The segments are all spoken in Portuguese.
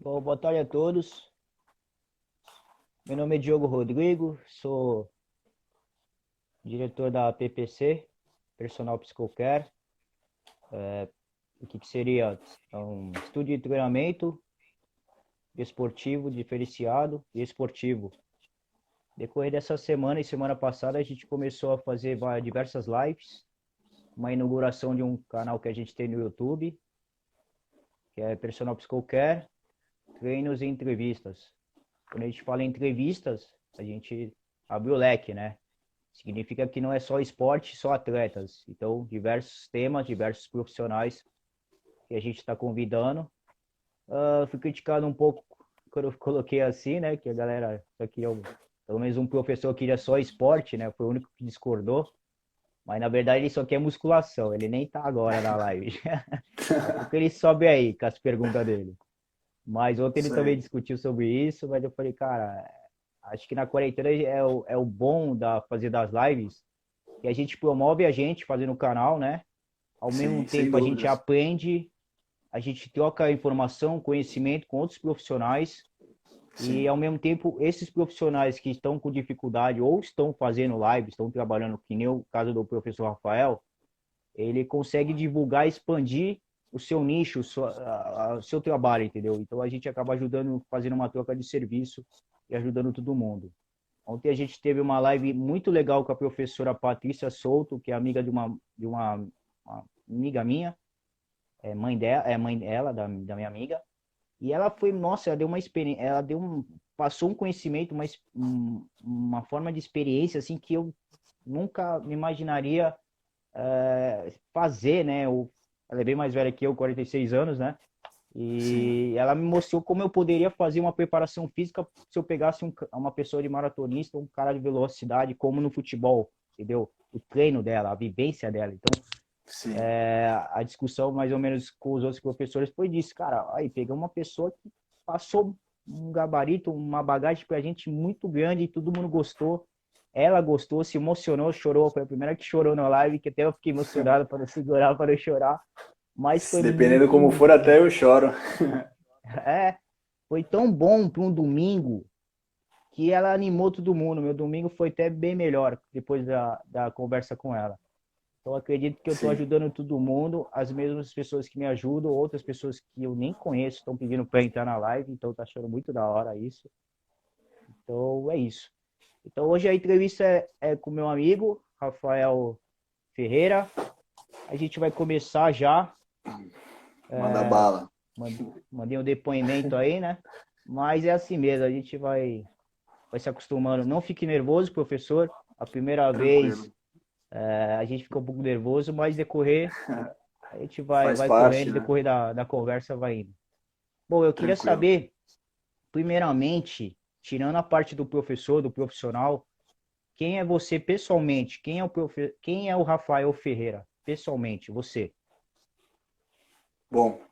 Bom, boa tarde a todos. Meu nome é Diogo Rodrigo, sou diretor da PPC, Personal Psicocare. O que seria? É um estúdio de treinamento esportivo, diferenciado e esportivo. Decorrer dessa semana e semana passada, a gente começou a fazer diversas lives, uma inauguração de um canal que a gente tem no YouTube, que é Personal Psicocare, treinos e entrevistas. Quando a gente fala em entrevistas, a gente abre o leque, né? Significa que não é só esporte, só atletas. Então, diversos temas, diversos profissionais que a gente está convidando. Fui criticado um pouco quando eu coloquei assim, né? Que a galera só queria, pelo menos um professor queria só esporte, né? Foi o único que discordou. Mas na verdade ele só quer musculação. Ele nem tá agora na live. Daqui a pouco ele sobe aí com as perguntas dele. Mas ontem ele Isso também aí. discutiu sobre isso, mas eu falei, cara, acho que na quarentena é o bom da fazer das lives, que a gente promove a gente fazendo o canal, né? Ao mesmo Sim, sem tempo a gente dúvidas. aprende, a gente troca informação, conhecimento com outros profissionais e Sim, ao mesmo tempo esses profissionais que estão com dificuldade ou estão fazendo live, estão trabalhando, que nem o caso do professor Rafael, ele consegue divulgar, expandir o seu nicho, o seu trabalho, entendeu? Então a gente acaba ajudando, fazendo uma troca de serviço e ajudando todo mundo. Ontem a gente teve uma live muito legal com a professora Patrícia Souto, que é amiga uma amiga minha, é mãe dela, da minha amiga. E ela foi, nossa, ela deu uma experiência, passou um conhecimento, uma forma de experiência assim que eu nunca me imaginaria fazer, né? Ela é bem mais velha que eu, 46 anos, né? sim, E ela me mostrou como eu poderia fazer uma preparação física se eu pegasse uma pessoa de maratonista, um cara de velocidade, como no futebol, entendeu? O treino dela, a vivência dela. Então, sim. a discussão, mais ou menos, com os outros professores foi disso, cara. Aí, peguei uma pessoa que passou um gabarito, uma bagagem pra gente muito grande e todo mundo gostou. Ela gostou, se emocionou, chorou. Foi a primeira que chorou na live, que até eu fiquei emocionado para não segurar, para não chorar. Mas foi Dependendo muito como for, até eu choro. é, foi tão bom para um domingo que ela animou todo mundo. Meu domingo foi até bem melhor depois da conversa com ela. Então, acredito que eu estou Sim, ajudando todo mundo, as mesmas pessoas que me ajudam, outras pessoas que eu nem conheço estão pedindo para entrar na live, então tá achando muito da hora isso. Então, é isso. Então, hoje a entrevista é com meu amigo, Rafael Ferreira. A gente vai começar já. manda bala. Mandei um depoimento aí, né? Mas é assim mesmo, a gente vai se acostumando. Não fique nervoso, professor. A primeira Tranquilo. vez a gente fica um pouco nervoso, mas decorrer, a gente Faz vai correndo, parte, né? decorrer da conversa vai indo. Bom, eu queria Tranquilo. saber, primeiramente, tirando a parte do professor, do profissional, quem é você pessoalmente? Quem é o Rafael Ferreira? Pessoalmente, você.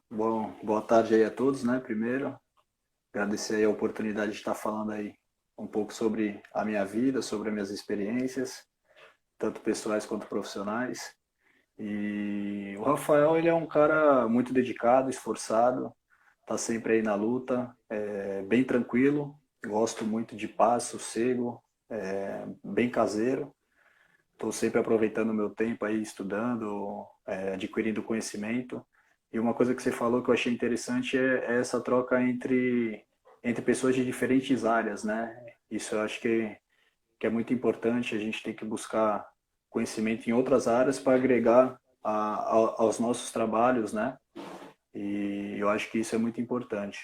Boa tarde aí a todos, né? Primeiro, agradecer aí a oportunidade de estar falando aí um pouco sobre a minha vida, sobre as minhas experiências, tanto pessoais quanto profissionais. E o Rafael, ele é um cara muito dedicado, esforçado, tá sempre aí na luta, bem tranquilo, gosto muito de paz, sossego, bem caseiro. Estou sempre aproveitando o meu tempo aí estudando, adquirindo conhecimento. E uma coisa que você falou que eu achei interessante é essa troca entre pessoas de diferentes áreas, né? Isso eu acho que é muito importante. A gente tem que buscar conhecimento em outras áreas para agregar aos nossos trabalhos, né? E eu acho que isso é muito importante.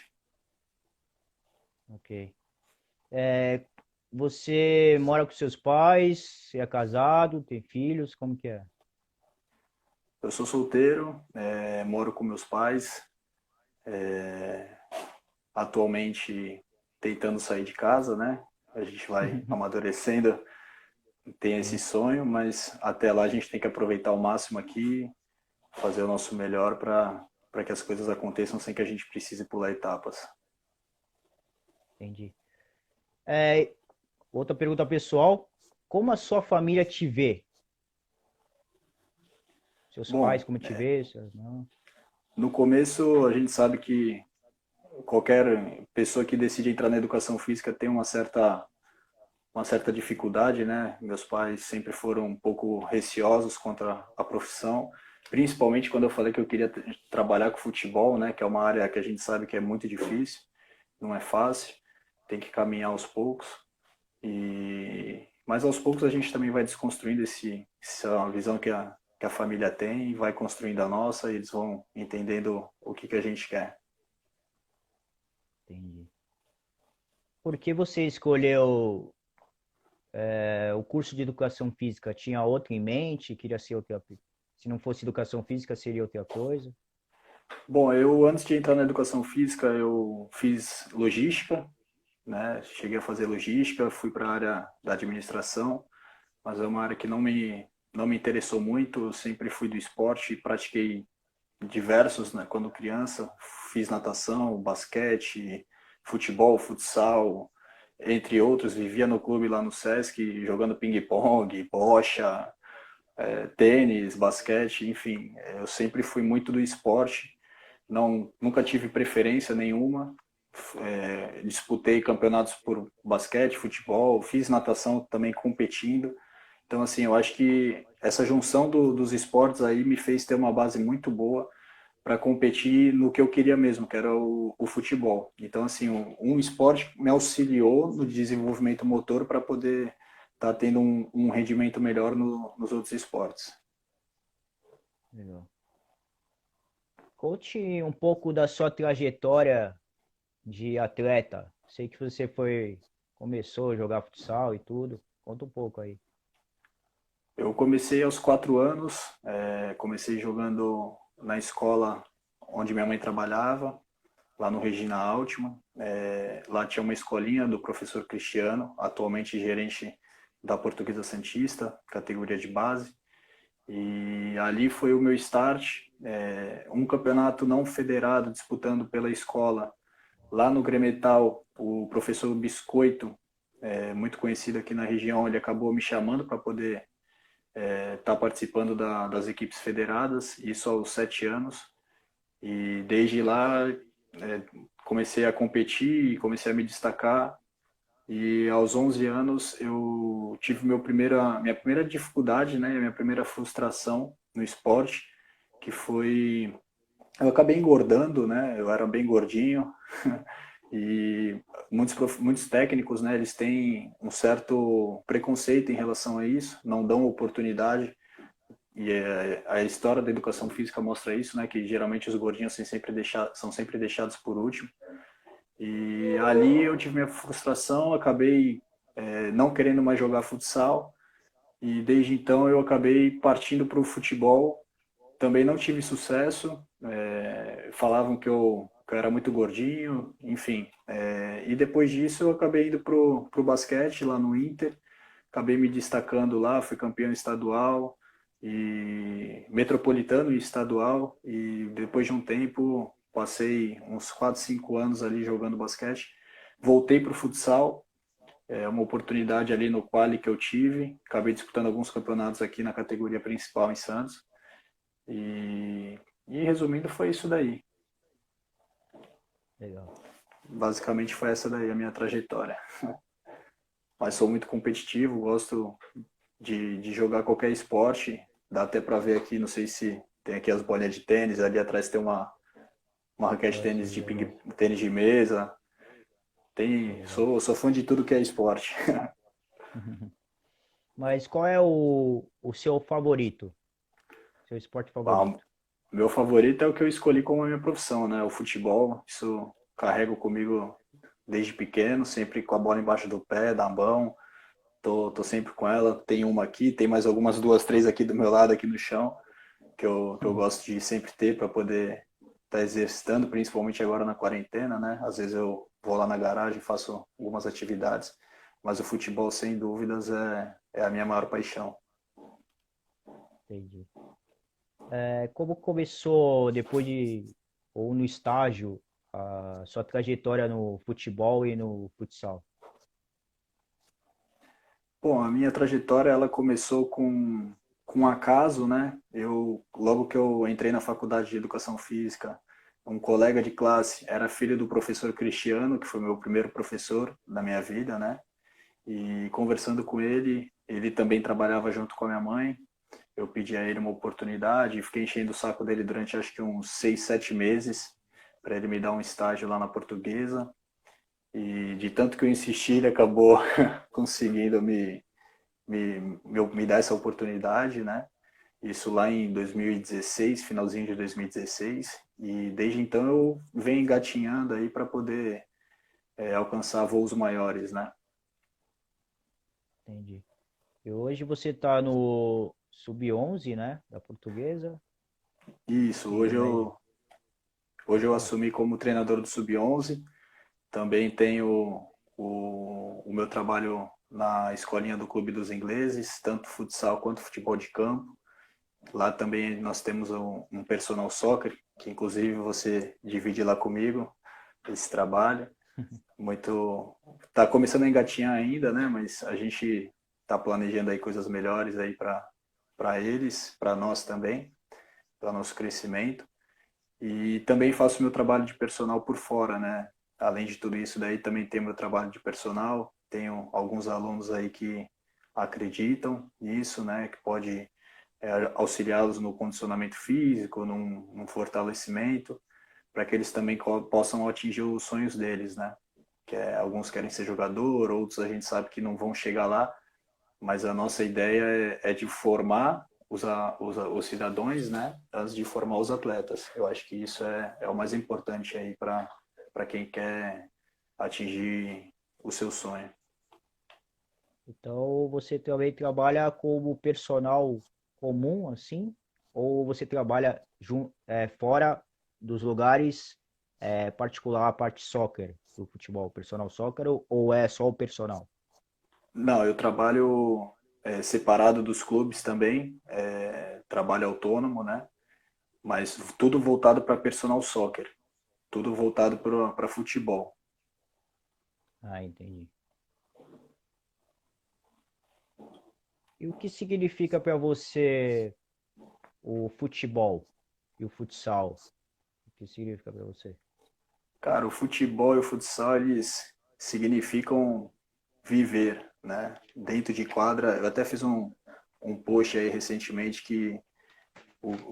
Ok. Você mora com seus pais? Você é casado? Tem filhos? Como que é? Eu sou solteiro, moro com meus pais, atualmente tentando sair de casa, né? A gente vai amadurecendo, tem esse Sim, sonho, mas até lá a gente tem que aproveitar ao máximo aqui, fazer o nosso melhor para que as coisas aconteçam sem que a gente precise pular etapas. entendi. É, outra pergunta pessoal. Como a sua família te vê? Seus pais, Bom, como te vê? Seus, não? no começo a gente sabe que qualquer pessoa que decide entrar na educação física tem uma certa dificuldade, né? Meus pais sempre foram um pouco receosos contra a profissão, principalmente quando eu falei que eu queria trabalhar com futebol, né? Que é uma área que a gente sabe que é muito difícil, não é fácil, tem que caminhar aos poucos. Mas aos poucos a gente também vai desconstruindo essa visão que a família tem, vai construindo a nossa e eles vão entendendo o que a gente quer. Entendi. Por que você escolheu o curso de educação física? Tinha outro em mente? Queria ser outra? Se não fosse educação física, seria outra coisa? Bom, eu antes de entrar na educação física, eu fiz logística, né? Cheguei a fazer logística, fui para a área da administração, mas é uma área que não me interessou muito. Eu sempre fui do esporte, pratiquei diversos, né, quando criança, fiz natação, basquete, futebol, futsal, entre outros. Vivia no clube lá no Sesc, jogando ping-pong, bocha, tênis, basquete, enfim. Eu sempre fui muito do esporte, nunca tive preferência nenhuma. Disputei campeonatos por basquete, futebol, fiz natação também competindo. Então, assim, eu acho que essa junção dos esportes aí me fez ter uma base muito boa para competir no que eu queria mesmo, que era o futebol. Então, assim, um esporte me auxiliou no desenvolvimento motor para poder estar tendo um rendimento melhor nos outros esportes. Legal. Conte um pouco da sua trajetória de atleta. Sei que você começou a jogar futsal e tudo. Conta um pouco aí. Eu comecei aos 4 anos, comecei jogando na escola onde minha mãe trabalhava, lá no Regina Altman. Lá tinha uma escolinha do professor Cristiano, atualmente gerente da Portuguesa Santista, categoria de base. E ali foi o meu start. Um campeonato não federado disputando pela escola. Lá no Gremetal, o professor Biscoito, muito conhecido aqui na região, ele acabou me chamando para poder estar participando das equipes federadas, isso aos 7 anos. E desde lá comecei a competir, comecei a me destacar. E aos 11 anos eu tive minha primeira dificuldade, né, minha primeira frustração no esporte, que foi eu acabei engordando, né? Eu era bem gordinho e muitos técnicos, né? Eles têm um certo preconceito em relação a isso, não dão oportunidade. E a história da educação física mostra isso, né? Que geralmente os gordinhos são sempre deixados por último. E ali eu tive minha frustração, acabei não querendo mais jogar futsal e desde então eu acabei partindo para o futebol. Também não tive sucesso, falavam que eu era muito gordinho, enfim. E depois disso eu acabei indo pro basquete lá no Inter, acabei me destacando lá, fui campeão estadual e metropolitano e estadual, e depois de um tempo passei uns 4, 5 anos ali jogando basquete, voltei pro futsal, uma oportunidade ali no quali que eu tive, acabei disputando alguns campeonatos aqui na categoria principal em Santos, e resumindo, foi isso daí. Legal. Basicamente foi essa daí a minha trajetória. Mas sou muito competitivo, gosto de jogar qualquer esporte. Dá até para ver aqui, não sei se tem aqui as bolinhas de tênis, ali atrás tem uma raquete de tênis Sim, legal. tênis de mesa. Legal. Sou fã de tudo que é esporte. Mas qual é o seu favorito? Seu esporte Ah, favorito? meu favorito é o que eu escolhi como a minha profissão, né? O futebol. Isso carrego comigo desde pequeno, sempre com a bola embaixo do pé, da mão. Tô sempre com ela. Tem uma aqui, tem mais algumas duas, três aqui do meu lado, aqui no chão, que eu gosto de sempre ter para poder estar exercitando, principalmente agora na quarentena, né? Às vezes eu vou lá na garagem, faço algumas atividades, mas o futebol, sem dúvidas, é a minha maior paixão. Entendi. Como começou ou no estágio, a sua trajetória no futebol e no futsal? Bom, a minha trajetória ela começou com um acaso, né? Logo que eu entrei na faculdade de educação física, um colega de classe era filho do professor Cristiano, que foi meu primeiro professor na minha vida, né? E conversando com ele, ele também trabalhava junto com a minha mãe. Eu pedi a ele uma oportunidade, fiquei enchendo o saco dele durante acho que uns 6, 7 meses para ele me dar um estágio lá na Portuguesa. E de tanto que eu insisti, ele acabou conseguindo me dar essa oportunidade, né? Isso lá em 2016, finalzinho de 2016. E desde então eu venho engatinhando aí para poder alcançar voos maiores, né? Entendi. E hoje você está no sub-11, né? Da Portuguesa. Isso, E daí, hoje pode eu falar. assumi como treinador do Sub-11. Também tenho o meu trabalho na escolinha do Clube dos Ingleses, tanto futsal quanto futebol de campo. Lá também nós temos um personal soccer, que inclusive você divide lá comigo esse trabalho. Muito, tá começando a engatinhar ainda, né? Mas a gente tá planejando aí coisas melhores aí para eles, para nós também, para nosso crescimento. E também faço meu trabalho de personal por fora, né? Além de tudo isso daí, também tenho meu trabalho de personal. Tenho alguns alunos aí que acreditam nisso, né? Que pode auxiliá-los no condicionamento físico, num fortalecimento, para que eles também possam atingir os sonhos deles, né? Alguns querem ser jogador, outros a gente sabe que não vão chegar lá, mas a nossa ideia é de formar os cidadãos, né, antes de formar os atletas. Eu acho que isso é o mais importante aí para quem quer atingir o seu sonho. Então, você também trabalha como personal comum, assim? Ou você trabalha fora dos lugares particular, a parte soccer do futebol, personal soccer, ou é só o personal? Não, eu trabalho separado dos clubes também, trabalho autônomo, né? Mas tudo voltado para personal soccer, tudo voltado para futebol. Ah, entendi. E o que significa para você o futebol e o futsal? O que significa para você? Cara, o futebol e o futsal, eles significam viver, né? Dentro de quadra, eu até fiz um post aí recentemente que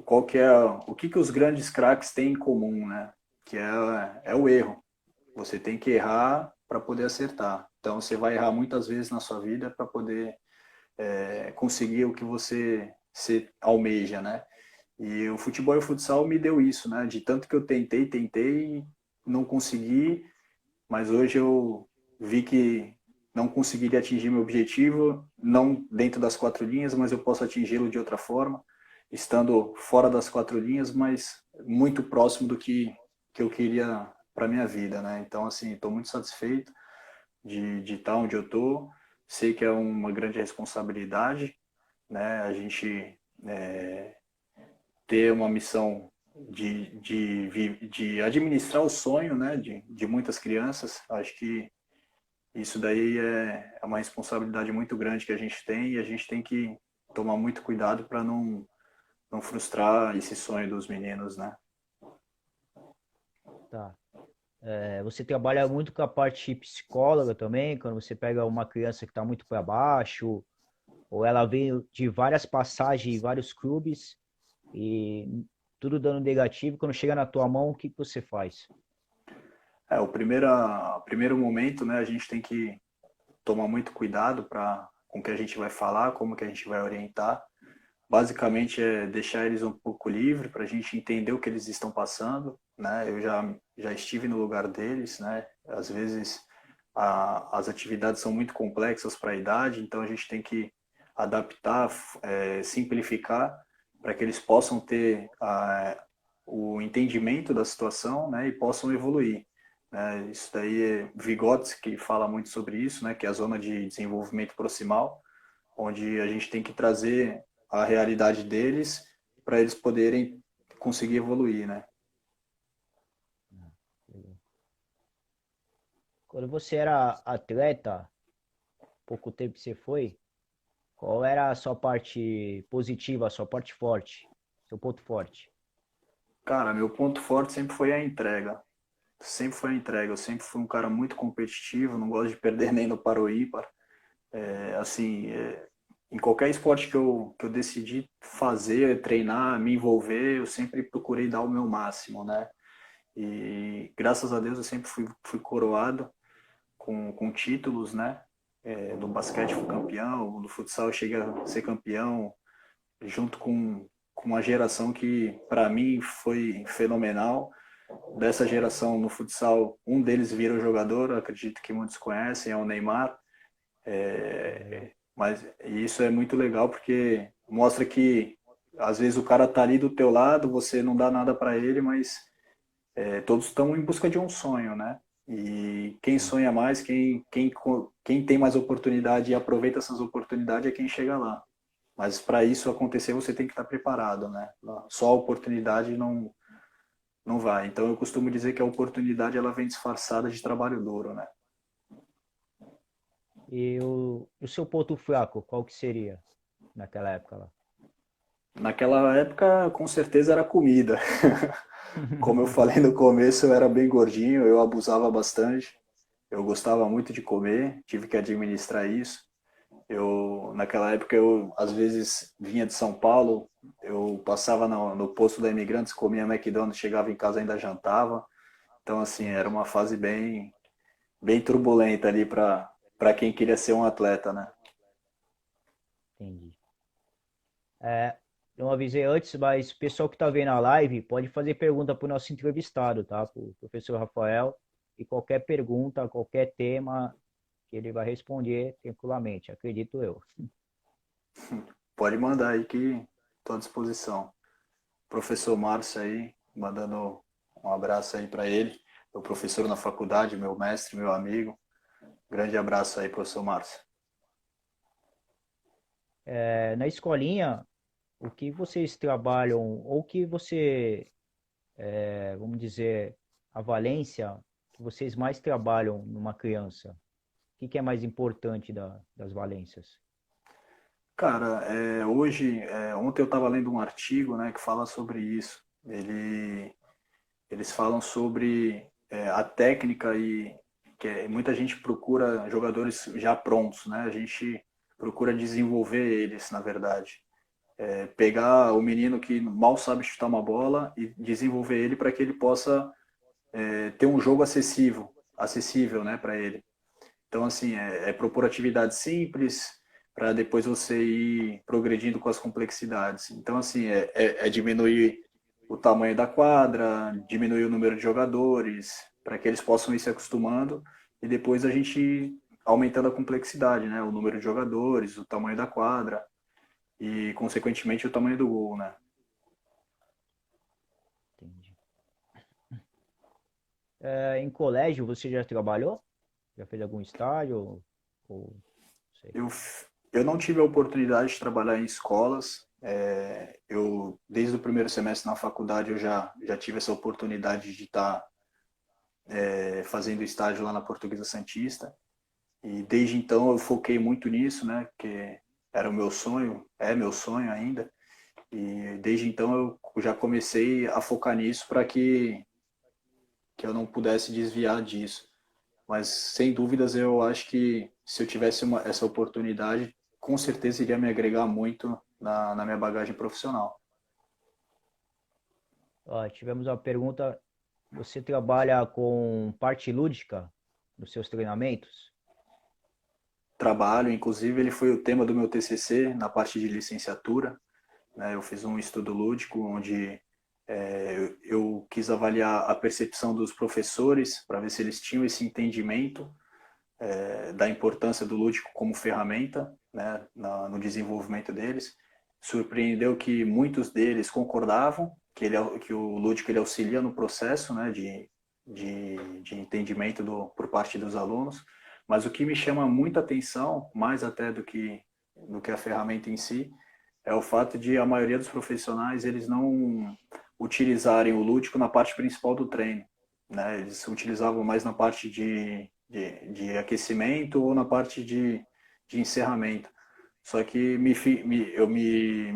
qual que é, o que os grandes craques têm em comum, né? Que é o erro. Você tem que errar para poder acertar. Então você vai errar muitas vezes na sua vida para poder conseguir o que você se almeja, né? E o futebol e o futsal me deu isso, né? De tanto que eu tentei, não consegui, mas hoje eu vi que não conseguiria atingir meu objetivo, não dentro das 4 linhas, mas eu posso atingi-lo de outra forma, estando fora das 4 linhas, mas muito próximo do que eu queria para minha vida, né? Então, assim, estou muito satisfeito de estar onde eu estou. Sei que é uma grande responsabilidade, né? A gente ter uma missão de administrar o sonho, né? De muitas crianças. Acho que isso daí é uma responsabilidade muito grande que a gente tem e a gente tem que tomar muito cuidado para não frustrar esse sonho dos meninos, né? Tá. Você trabalha muito com a parte psicóloga também, quando você pega uma criança que está muito para baixo, ou ela veio de várias passagens em vários clubes e tudo dando negativo, quando chega na tua mão, o que que você faz? O primeiro momento, né, a gente tem que tomar muito cuidado com o que a gente vai falar, como que a gente vai orientar. Basicamente é deixar eles um pouco livre para a gente entender o que eles estão passando, né? Eu já estive no lugar deles, né? Às vezes as atividades são muito complexas para a idade, então a gente tem que adaptar, simplificar para que eles possam ter o entendimento da situação, né? E possam evoluir. Né? Isso daí é Vygotsky fala muito sobre isso, né? Que é a zona de desenvolvimento proximal, onde a gente tem que trazer a realidade deles para eles poderem conseguir evoluir, né? Quando você era atleta, pouco tempo que você foi, qual era a sua parte positiva, a sua parte forte, seu ponto forte? Cara, meu ponto forte sempre foi a entrega. Sempre foi a entrega. Eu sempre fui um cara muito competitivo, não gosto de perder nem no para o ímpar. Assim, em qualquer esporte que eu decidi fazer, treinar, me envolver, eu sempre procurei dar o meu máximo, né? E graças a Deus eu sempre fui coroado com títulos, né? No basquete fui campeão, no futsal eu cheguei a ser campeão, junto com uma geração que para mim foi fenomenal. Dessa geração no futsal, um deles virou jogador, acredito que muitos conhecem, é o Neymar. Mas isso é muito legal porque mostra que às vezes o cara tá ali do teu lado, você não dá nada para ele, mas todos estão em busca de um sonho, né? E quem Sim. sonha mais, quem tem mais oportunidade e aproveita essas oportunidades é quem chega lá. Mas para isso acontecer, você tem que estar preparado, né? Só a oportunidade não vai. Então eu costumo dizer que a oportunidade ela vem disfarçada de trabalho duro, né? E o seu ponto fraco, qual que seria naquela época lá? Naquela época, com certeza era comida. Como eu falei no começo, eu era bem gordinho, eu abusava bastante. Eu gostava muito de comer, tive que administrar isso. Naquela época, eu às vezes vinha de São Paulo, eu passava no posto da Imigrantes, comia McDonald's, chegava em casa ainda jantava. Então, assim, era Nossa, uma fase bem turbulenta ali para quem queria ser um atleta, né? entendi. É, não avisei antes, mas o pessoal que está vendo a live pode fazer pergunta para o nosso entrevistado, tá? Para o professor Rafael. E qualquer pergunta, qualquer tema, que ele vai responder tranquilamente, acredito eu. Pode mandar aí que estou à disposição. Professor Márcio aí, mandando um abraço aí para ele, meu professor na faculdade, meu mestre, meu amigo. Grande abraço aí, professor Márcio. É, na escolinha, o que vocês trabalham, ou que você, vamos dizer, a valência que vocês mais trabalham numa criança? O que é mais importante das valências? Cara, ontem eu estava lendo um artigo, né, que fala sobre isso. Eles falam sobre a técnica e muita gente procura jogadores já prontos, né? A gente procura desenvolver eles, na verdade. Pegar o menino que mal sabe chutar uma bola e desenvolver ele para que ele possa ter um jogo acessível, né, para ele. Então, assim, propor atividades simples para depois você ir progredindo com as complexidades. Então, assim, é diminuir o tamanho da quadra, diminuir o número de jogadores, para que eles possam ir se acostumando e depois a gente aumentando a complexidade, né? O número de jogadores, o tamanho da quadra e, consequentemente, o tamanho do gol, né? Entendi. É, em colégio, você já trabalhou? Já fez algum estágio? Ou, não sei. Eu, eu não tive a oportunidade de trabalhar em escolas. Desde o primeiro semestre na faculdade, eu já tive essa oportunidade de estar fazendo estágio lá na Portuguesa Santista. E desde então eu foquei muito nisso, né? Que era o meu sonho, é meu sonho ainda. E desde então eu já comecei a focar nisso para que eu não pudesse desviar disso. Mas sem dúvidas eu acho que se eu tivesse essa oportunidade, com certeza iria me agregar muito na minha bagagem profissional. Ó, tivemos uma pergunta. Você trabalha com parte lúdica nos seus treinamentos? Trabalho, inclusive ele foi o tema do meu TCC na parte de licenciatura, né? Eu fiz um estudo lúdico onde eu quis avaliar a percepção dos professores para ver se eles tinham esse entendimento da importância do lúdico como ferramenta, né, no desenvolvimento deles. Surpreendeu que muitos deles concordavam que o lúdico ele auxilia no processo, né, de entendimento por parte dos alunos. Mas o que me chama muita atenção, mais até do que a ferramenta em si, é o fato de a maioria dos profissionais eles não utilizarem o lúdico na parte principal do treino, né? Eles utilizavam mais na parte de aquecimento ou na parte de encerramento. Só que me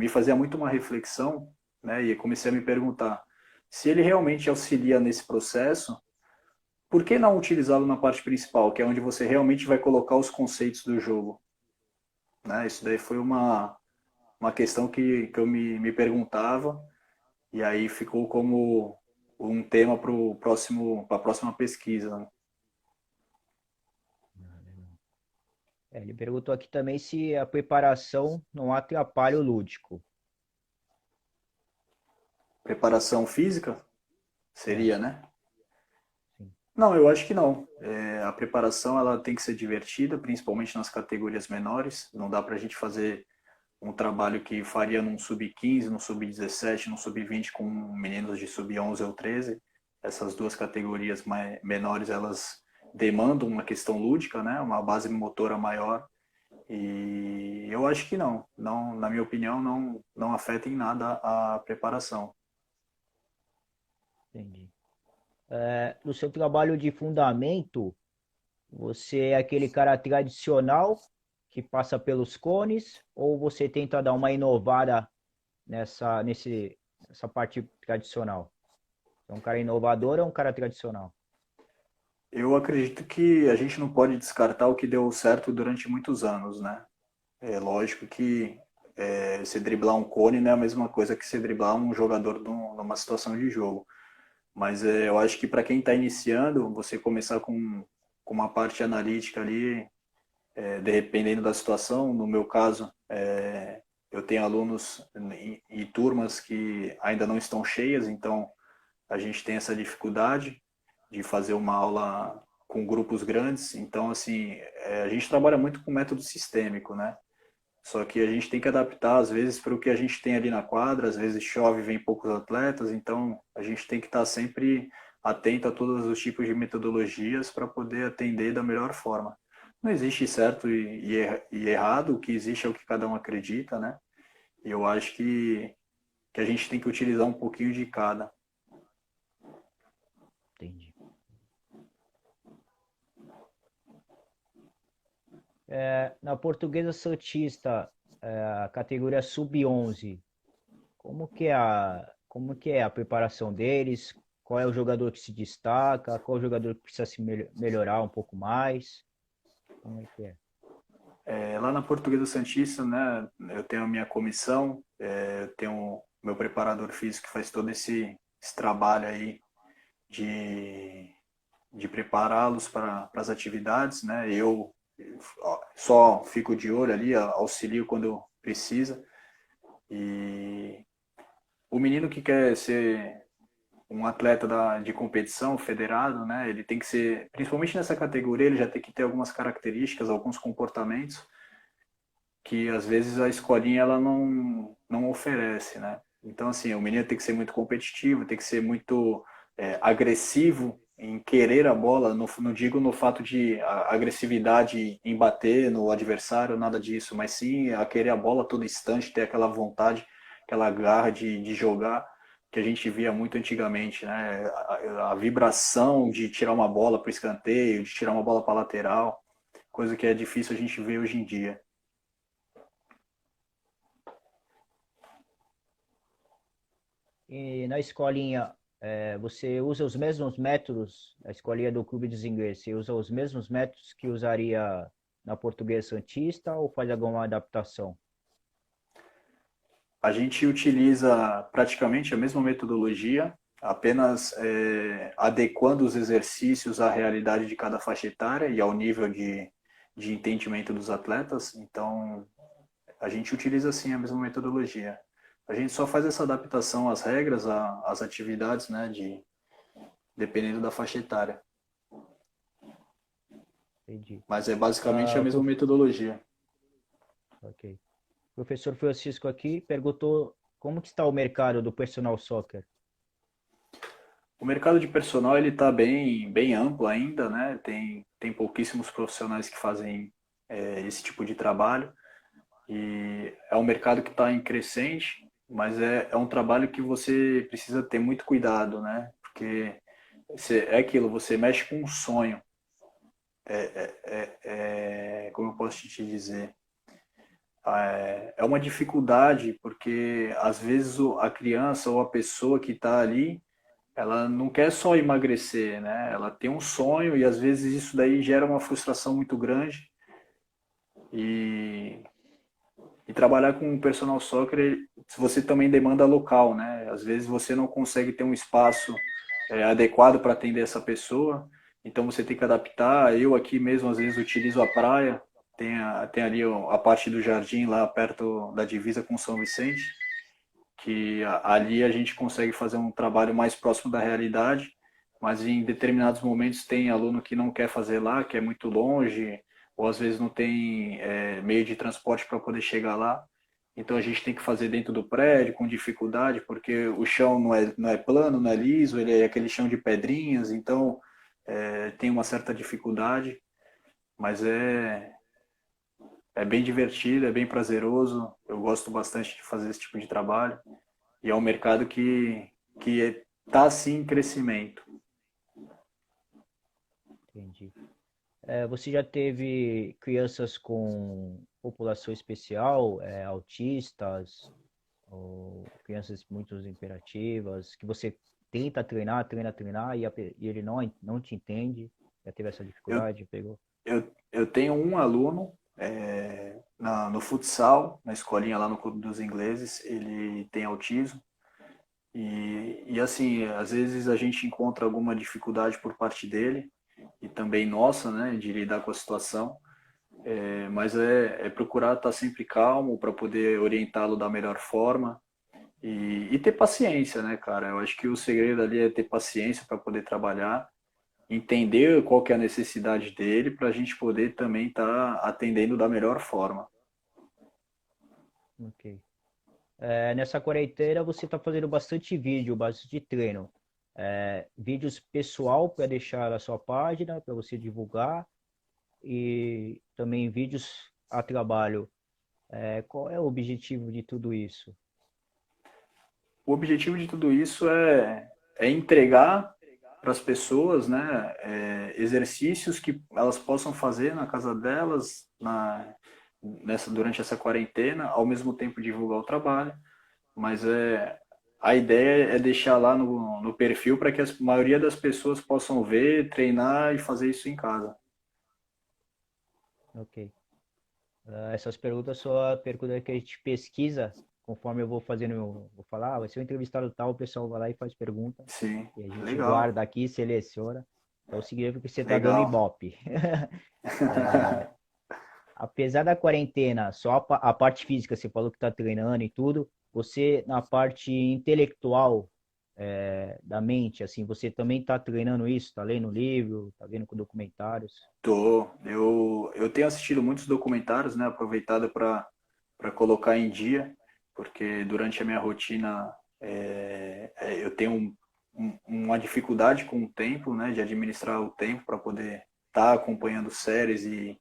fazia muito uma reflexão, né? E comecei a me perguntar, se ele realmente auxilia nesse processo, por que não utilizá-lo na parte principal, que é onde você realmente vai colocar os conceitos do jogo? Né? Isso daí foi uma questão que eu me perguntava, e aí ficou como um tema para a próxima pesquisa. Né? Ele perguntou aqui também se a preparação não atrapalha o lúdico. Preparação física É, seria, né? sim. Não, eu acho que não. A preparação ela tem que ser divertida, principalmente nas categorias menores. Não dá para a gente fazer um trabalho que faria num sub-15, num sub-17, num sub-20 com meninos de sub-11 ou 13. Essas duas categorias menores, elas demandam uma questão lúdica, né? Uma base motora maior. E eu acho que não. Não, na minha opinião, não afeta em nada a preparação. Entendi. No seu trabalho de fundamento, você é aquele cara tradicional que passa pelos cones, ou você tenta dar uma inovada nessa parte tradicional? É um cara inovador ou é um cara tradicional? Eu acredito que a gente não pode descartar o que deu certo durante muitos anos, né? É lógico que se driblar um cone não é a mesma coisa que se driblar um jogador numa situação de jogo. Mas eu acho que para quem está iniciando, você começar com uma parte analítica ali, dependendo da situação, no meu caso, eu tenho alunos e turmas que ainda não estão cheias, então a gente tem essa dificuldade de fazer uma aula com grupos grandes. Então, assim, a gente trabalha muito com método sistêmico, né? Só que a gente tem que adaptar, às vezes, para o que a gente tem ali na quadra, às vezes chove, vem poucos atletas, então a gente tem que estar sempre atento a todos os tipos de metodologias para poder atender da melhor forma. Não existe certo e errado, o que existe é o que cada um acredita, né? E eu acho que a gente tem que utilizar um pouquinho de cada. Entendi. Na Portuguesa Santista, a categoria sub-11, como que é a preparação deles? Qual é o jogador que se destaca? Qual é o jogador que precisa se melhorar um pouco mais? Como é que é? Lá na Portuguesa Santista, né, eu tenho a minha comissão, eu tenho o meu preparador físico que faz todo esse trabalho aí de, de prepará-los para as atividades, né? Eu só fico de olho ali, auxilio quando precisa. E o menino que quer ser um atleta de competição federado, né? Ele tem que ser, principalmente nessa categoria, ele já tem que ter algumas características, alguns comportamentos que às vezes a escolinha ela não oferece, né? Então assim, o menino tem que ser muito competitivo, tem que ser muito agressivo em querer a bola, não digo no fato de agressividade em bater no adversário, nada disso, mas sim a querer a bola a todo instante, ter aquela vontade, aquela garra de jogar que a gente via muito antigamente, né? A vibração de tirar uma bola para o escanteio, de tirar uma bola para lateral, coisa que é difícil a gente ver hoje em dia. E na escolinha, você usa os mesmos métodos, a escolinha do Clube dos Ingleses, você usa os mesmos métodos que usaria na Portuguesa Santista ou faz alguma adaptação? A gente utiliza praticamente a mesma metodologia, apenas adequando os exercícios à realidade de cada faixa etária e ao nível de entendimento dos atletas. Então, a gente utiliza sim a mesma metodologia. A gente só faz essa adaptação às regras, às atividades, né, dependendo da faixa etária. Entendi. Mas é basicamente a Ah, mesma metodologia. ok. O professor Francisco aqui perguntou como que está o mercado do personal soccer. O mercado de personal ele está bem amplo ainda, né? Tem pouquíssimos profissionais que fazem esse tipo de trabalho e é um mercado que está em crescente, mas é um trabalho que você precisa ter muito cuidado, né? Porque é aquilo, você mexe com um sonho. Como eu posso te dizer? É uma dificuldade porque às vezes a criança ou a pessoa que está ali ela não quer só emagrecer, né? Ela tem um sonho e às vezes isso daí gera uma frustração muito grande. E, e trabalhar com o personal soccer, você também demanda local, né? Às vezes você não consegue ter um espaço adequado para atender essa pessoa, então você tem que adaptar. Eu aqui mesmo às vezes utilizo a praia, tem ali a parte do jardim lá perto da divisa com São Vicente, que ali a gente consegue fazer um trabalho mais próximo da realidade, mas em determinados momentos tem aluno que não quer fazer lá, que é muito longe, ou às vezes não tem meio de transporte para poder chegar lá. Então a gente tem que fazer dentro do prédio com dificuldade, porque o chão não é plano, não é liso, ele é aquele chão de pedrinhas, então tem uma certa dificuldade, mas é bem divertido, é bem prazeroso. Eu gosto bastante de fazer esse tipo de trabalho. E é um mercado que está sim em crescimento. Entendi. Você já teve crianças com população especial, autistas, ou crianças muito imperativas, que você tenta treinar, e ele não te entende? Já teve essa Eu, dificuldade? Pegou? eu tenho um aluno no futsal, na escolinha lá no Clube dos Ingleses, ele tem autismo. E assim, às vezes a gente encontra alguma dificuldade por parte dele, e também nossa, né, de lidar com a situação. Mas é procurar estar sempre calmo para poder orientá-lo da melhor forma e ter paciência, né, cara? Eu acho que o segredo ali é ter paciência para poder trabalhar, entender qual que é a necessidade dele para a gente poder também estar atendendo da melhor forma. Ok. Nessa quarentena você está fazendo bastante vídeo, bastante treino. Vídeos pessoal para deixar na sua página, para você divulgar, e também vídeos a trabalho. Qual é o objetivo de tudo isso? O objetivo de tudo isso é entregar para as pessoas, né, exercícios que elas possam fazer na casa delas, durante essa quarentena, ao mesmo tempo divulgar o trabalho, mas a ideia é deixar lá no perfil para que a maioria das pessoas possam ver, treinar e fazer isso em casa. Ok. Essas perguntas são a pergunta que a gente pesquisa conforme eu vou fazendo, vou falar, vai ser um entrevistado tal, o pessoal vai lá e faz pergunta, Sim, e a gente legal, guarda aqui, seleciona. Então significa que você está dando legal. ibope. Apesar da quarentena, só a parte física, você falou que está treinando e tudo, você na parte intelectual da mente, assim, você também está treinando isso, está lendo livro, está vendo com documentários. Tô. Eu tenho assistido muitos documentários, né? Aproveitado para colocar em dia, porque durante a minha rotina eu tenho uma dificuldade com o tempo, né? De administrar o tempo para poder estar acompanhando séries e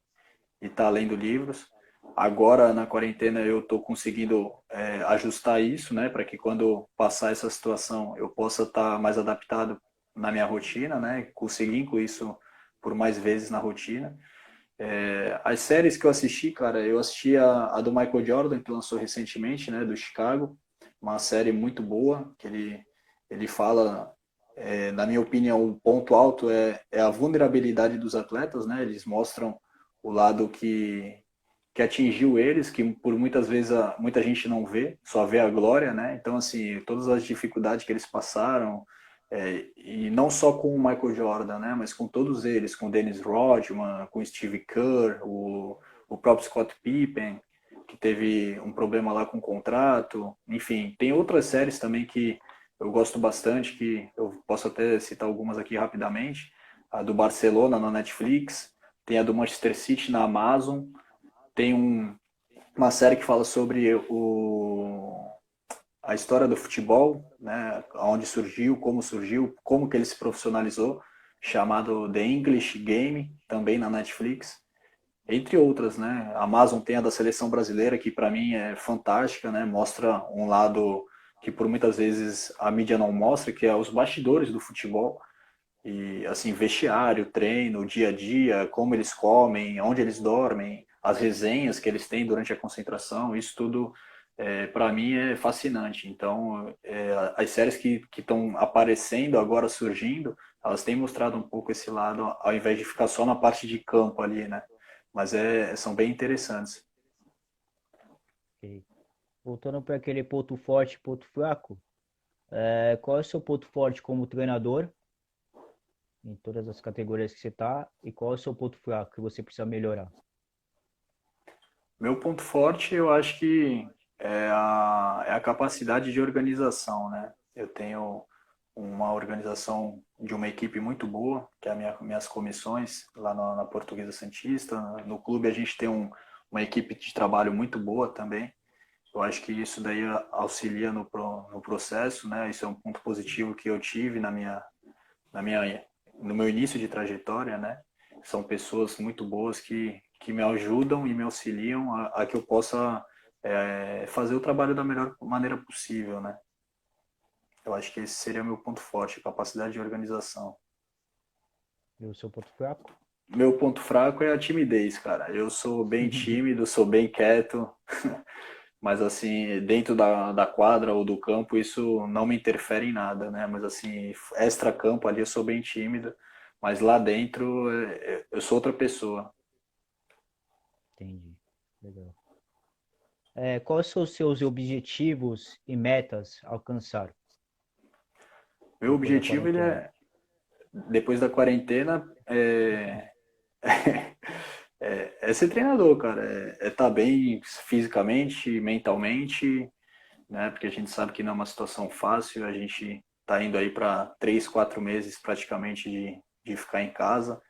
estar lendo livros. Agora, na quarentena, eu estou conseguindo ajustar isso, né? Para que quando passar essa situação eu possa estar mais adaptado na minha rotina, né? Conseguir incluir isso por mais vezes na rotina. As séries que eu assisti, cara, eu assisti a do Michael Jordan, que lançou recentemente, né, do Chicago, uma série muito boa, que ele fala, na minha opinião, o ponto alto é a vulnerabilidade dos atletas, né, eles mostram o lado que atingiu eles, que por muitas vezes muita gente não vê, só vê a glória, né, então, assim, todas as dificuldades que eles passaram, e não só com o Michael Jordan, né, mas com todos eles, com o Dennis Rodman, com o Steve Kerr, o próprio Scott Pippen, que teve um problema lá com o contrato. Enfim, tem outras séries também que eu gosto bastante, que eu posso até citar algumas aqui rapidamente. A do Barcelona na Netflix, tem a do Manchester City na Amazon, tem uma série que fala sobre a história do futebol, né, onde surgiu, como que ele se profissionalizou, chamado The English Game, também na Netflix, entre outras, né? A Amazon tem a da seleção brasileira, que para mim é fantástica, né? Mostra um lado que por muitas vezes a mídia não mostra, que é os bastidores do futebol. E assim, vestiário, treino, dia a dia, como eles comem, onde eles dormem, as resenhas que eles têm durante a concentração, isso tudo para mim é fascinante. Então, as séries que estão aparecendo agora, surgindo, elas têm mostrado um pouco esse lado, ao invés de ficar só na parte de campo ali, né? Mas são bem interessantes. Ok. Voltando para aquele ponto forte, ponto fraco, qual é o seu ponto forte como treinador, em todas as categorias que você está, e qual é o seu ponto fraco que você precisa melhorar? Meu ponto forte, eu acho que é a capacidade de organização, né? Eu tenho uma organização de uma equipe muito boa, que é minhas comissões lá na Portuguesa Santista. No clube a gente tem uma equipe de trabalho muito boa também. Eu acho que isso daí auxilia no processo, né? Isso é um ponto positivo que eu tive na minha, no meu início de trajetória, né? São pessoas muito boas que me ajudam e me auxiliam a que eu possa fazer o trabalho da melhor maneira possível, né? Eu acho que esse seria o meu ponto forte, capacidade de organização. E o seu ponto fraco? Meu ponto fraco é a timidez, cara. Eu sou bem tímido, sou bem quieto, mas assim, dentro da quadra ou do campo, isso não me interfere em nada, né? Mas assim, extra-campo ali eu sou bem tímido, mas lá dentro eu sou outra pessoa. Entendi. Legal. Quais são os seus objetivos e metas a alcançar Meu depois da objetivo, ele quarentena? depois da quarentena, é ser treinador, cara. É estar bem fisicamente, mentalmente, né? Porque a gente sabe que não é uma situação fácil. A gente está indo aí para 3, 4 meses praticamente de ficar em casa.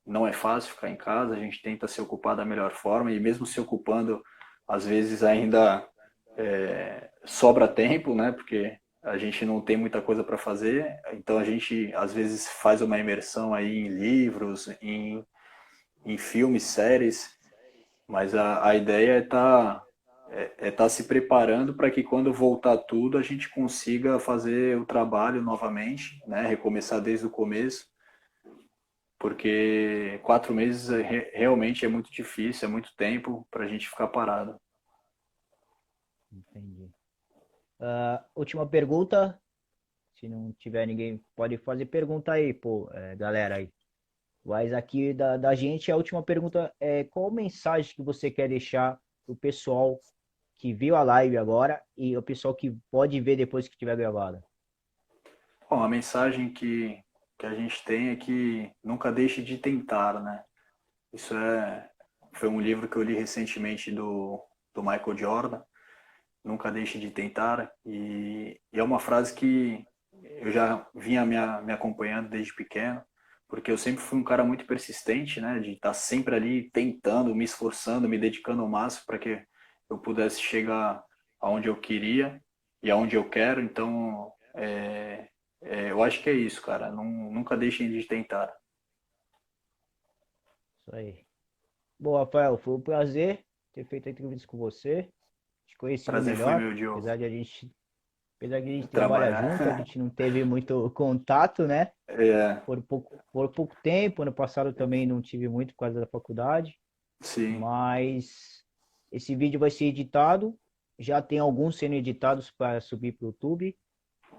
Não é fácil ficar em casa. A gente tenta se ocupar da melhor forma e mesmo se ocupando, às vezes ainda sobra tempo, né? Porque a gente não tem muita coisa para fazer. Então a gente às vezes faz uma imersão aí em livros, em filmes, séries. Mas a ideia tá se preparando para que quando voltar tudo a gente consiga fazer o trabalho novamente, né? Recomeçar desde o começo, porque 4 meses realmente é muito difícil, é muito tempo para a gente ficar parado. Entendi. Última pergunta. Se não tiver ninguém, pode fazer pergunta aí, pô, galera aí. Mas aqui da gente, a última pergunta é qual mensagem que você quer deixar pro pessoal que viu a live agora e o pessoal que pode ver depois que tiver gravada? Bom, a mensagem que a gente tem é que nunca deixe de tentar, né? Isso foi um livro que eu li recentemente do Michael Jordan, Nunca Deixe de Tentar, e é uma frase que eu já vinha me acompanhando desde pequeno, porque eu sempre fui um cara muito persistente, né, de estar sempre ali tentando, me esforçando, me dedicando ao máximo para que eu pudesse chegar aonde eu queria e aonde eu quero. Então, eu acho que é isso, cara. Nunca deixem de tentar. Isso aí. Bom, Rafael, foi um prazer ter feito a entrevista com você, te conhecido Prazer foi melhor, meu, Diogo. apesar de a gente trabalhar junto, a Trabalhar. gente não teve muito contato, né? É, Por pouco tempo, ano passado também não tive muito por causa da faculdade, sim, mas esse vídeo vai ser editado, já tem alguns sendo editados para subir para o YouTube,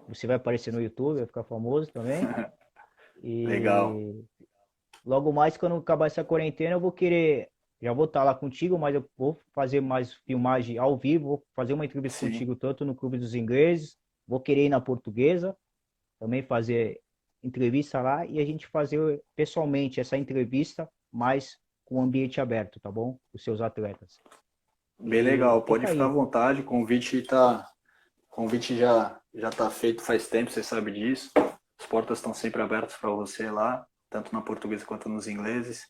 você vai aparecer no YouTube, vai ficar famoso também, legal. e logo mais quando acabar essa quarentena eu vou querer, já vou estar lá contigo, mas eu vou fazer mais filmagem ao vivo, vou fazer uma entrevista Sim, contigo tanto no Clube dos Ingleses, vou querer ir na Portuguesa, também fazer entrevista lá e a gente fazer pessoalmente essa entrevista, mas com o ambiente aberto, tá bom? Os seus atletas. bem E legal. Pode fica ficar à aí. vontade. Convite já tá feito faz tempo, você sabe disso. As portas estão sempre abertas para você lá, tanto na portuguesa quanto nos ingleses.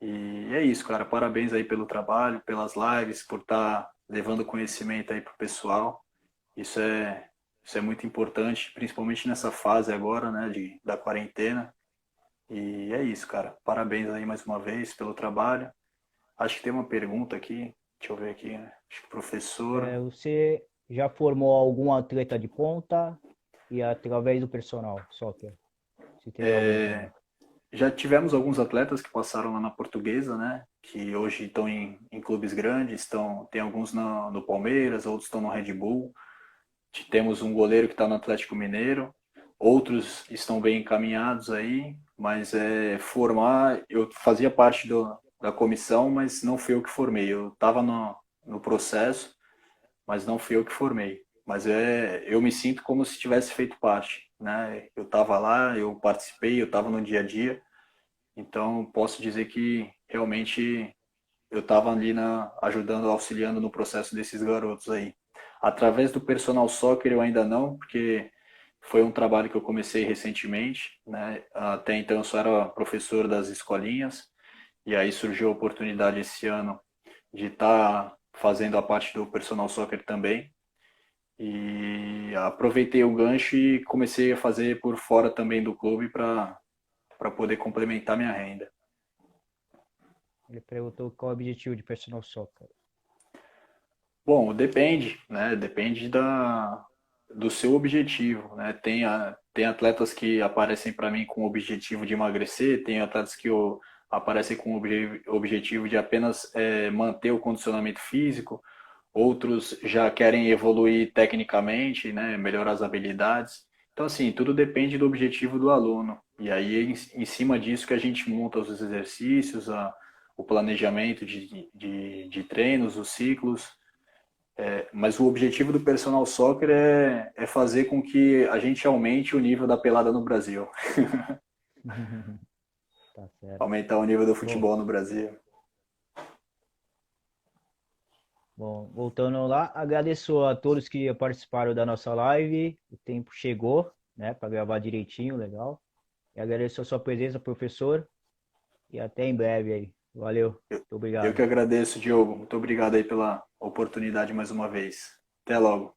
E é isso, cara. Parabéns aí pelo trabalho, pelas lives, por estar levando conhecimento aí pro pessoal. Isso é, isso é muito importante, principalmente nessa fase agora, né, da quarentena. E é isso, cara. Parabéns aí mais uma vez pelo trabalho. Acho que tem uma pergunta aqui. Deixa eu ver aqui, né? Acho que professor. Você já formou algum atleta de ponta e através do personal soccer? Se teve algum também. Já tivemos alguns atletas que passaram lá na Portuguesa, né? que hoje estão em clubes grandes, tem alguns no Palmeiras, outros estão no Red Bull. Temos um goleiro que está no Atlético Mineiro, outros estão bem encaminhados aí, mas formar, eu fazia parte da comissão, mas não fui eu que formei. Eu estava no processo, mas não fui eu que formei. Mas eu me sinto como se tivesse feito parte, né? Eu estava lá, eu participei, eu estava no dia a dia, então posso dizer que realmente eu estava ali ajudando, auxiliando no processo desses garotos aí. Através do personal soccer eu ainda não, porque foi um trabalho que eu comecei recentemente, né? Até então eu só era professor das escolinhas, e aí surgiu a oportunidade esse ano de estar fazendo a parte do personal soccer também. E aproveitei o gancho e comecei a fazer por fora também do clube para poder complementar minha renda. Ele perguntou qual é o objetivo de personal soccer. Bom, depende, né? Depende do seu objetivo, né? Tem atletas que aparecem para mim com o objetivo de emagrecer, tem atletas que aparecem com o objetivo de apenas manter o condicionamento físico, outros já querem evoluir tecnicamente, né? Melhorar as habilidades. Então, assim, tudo depende do objetivo do aluno. E aí, em cima disso que a gente monta os exercícios, o planejamento de treinos, os ciclos. Mas o objetivo do personal soccer é fazer com que a gente aumente o nível da pelada no Brasil, Tá certo. aumentar o nível do Bom, futebol no Brasil. bom, voltando lá, agradeço a todos que participaram da nossa live. O tempo chegou, né, para gravar direitinho, legal. E agradeço a sua presença, professor, e até em breve aí. Valeu, muito Eu obrigado. que agradeço, Diogo. Muito obrigado aí pela oportunidade mais uma vez. Até logo.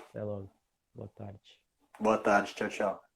Até logo. Boa tarde. Boa tarde. Tchau, tchau.